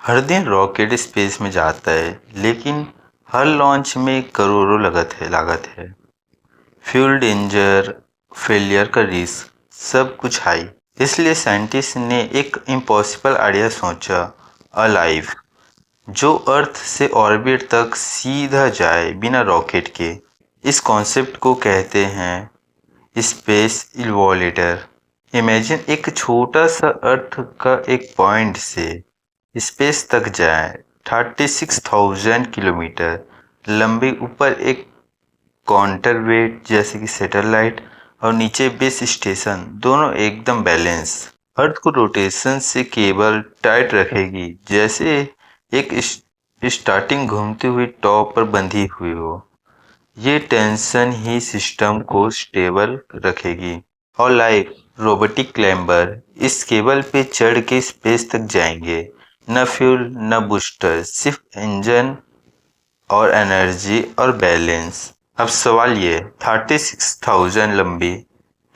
हर दिन rocket space में जाता है, लेकिन हर लॉन्च में करोड़ों लागत है। फ्यूल डेंजर, फेलियर का रिस्क, सब कुछ हाई। इसलिए साइंटिस्ट ने एक इम्पॉसिबल आइडिया सोचा, अलाइव, जो अर्थ से ऑर्बिट तक सीधा जाए बिना रॉकेट के। इस कॉन्सेप्ट को कहते हैं स्पेस इवोल्यूटर। इमेजिन एक छोटा सा अर्थ का एक पॉइंट से स्पेस तक जाए, 36,000 किलोमीटर लंबी, ऊपर एक काउंटरवेट जैसे कि सैटेलाइट और नीचे बेस स्टेशन, दोनों एकदम बैलेंस। अर्थ को रोटेशन से केबल टाइट रखेगी, जैसे एक स्टार्टिंग घूमती हुई टॉप पर बंधी हुई हो। ये टेंशन ही सिस्टम को स्टेबल रखेगी। और लाइक रोबोटिक क्लाइंबर इस केबल पे चढ़ के स्पेस तक जाएंगे। न फ्यूल न बूस्टर, सिर्फ इंजन और एनर्जी और बैलेंस। अब सवाल ये, 36,000 लंबी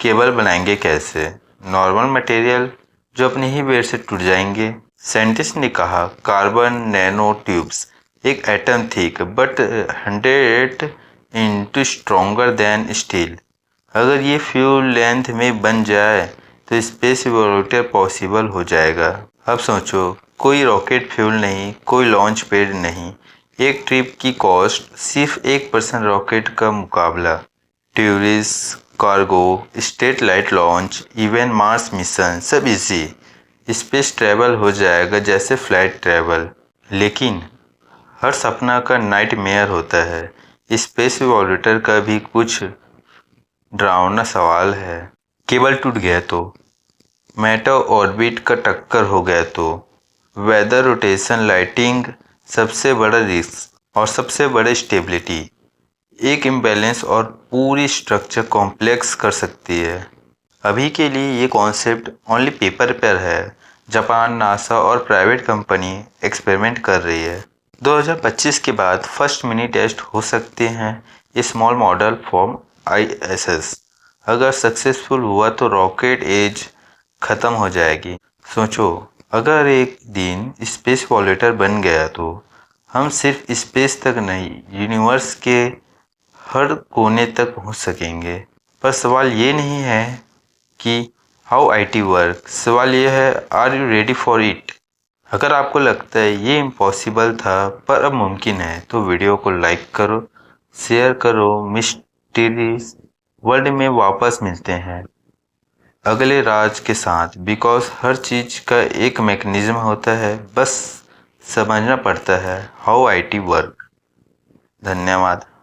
केबल बनाएंगे कैसे? नॉर्मल मटेरियल जो अपने ही वेट से टूट जाएंगे। साइंटिस्ट ने कहा कार्बन नैनो ट्यूब्स, एक atom thick but 100 into stronger then steel. अगर ये फ्यूल लेंथ में बन जाए तो स्पेस इवोल्यूटर पॉसिबल हो जाएगा। अब सोचो, कोई रॉकेट फ्यूल नहीं, कोई लॉन्च पैड नहीं, एक ट्रिप की कॉस्ट सिर्फ 1% रॉकेट का मुकाबला। Tourist, cargo, street light launch, even Mars mission, सब इजी। स्पेस ट्रैवल हो जाएगा जैसे फ्लाइट ट्रैवल। लेकिन हर सपना का नाइटमेयर होता है। स्पेस इवोल्यूटर का भी कुछ डरावना सवाल है। केबल टूट गया तो, मेटा ऑर्बिट का टक्कर हो गया तो, वेदर, रोटेशन, लाइटिंग, सबसे बड़ा रिस्क और सबसे बड़े स्टेबिलिटी। एक इम्बैलेंस और पूरी स्ट्रक्चर कॉम्प्लेक्स कर सकती है। अभी के लिए ये कॉन्सेप्ट ओनली पेपर पर है। जापान, नासा और प्राइवेट कंपनी एक्सपेरिमेंट कर रही है। 2025 के बाद फर्स्ट मिनी टेस्ट हो सकते हैं। Small model form ISS। अगर सक्सेसफुल हुआ तो रॉकेट एज खत्म हो जाएगी। सोचो, अगर एक दिन स्पेस वॉलेटर बन गया तो हम सिर्फ स्पेस तक नहीं, यूनिवर्स के हर कोने तक पहुंच सकेंगे। पर सवाल ये नहीं है कि हाउ IT वर्क, सवाल ये है are you ready for it. अगर आपको लगता है ये इम्पॉसिबल था पर अब मुमकिन है, तो वीडियो को लाइक करो, शेयर करो। मिस्टीरियस वर्ल्ड में वापस मिलते हैं अगले राज के साथ, बिकॉज हर चीज का एक मैकेनिज्म होता है, बस समझना पड़ता है हाउ IT वर्क। धन्यवाद।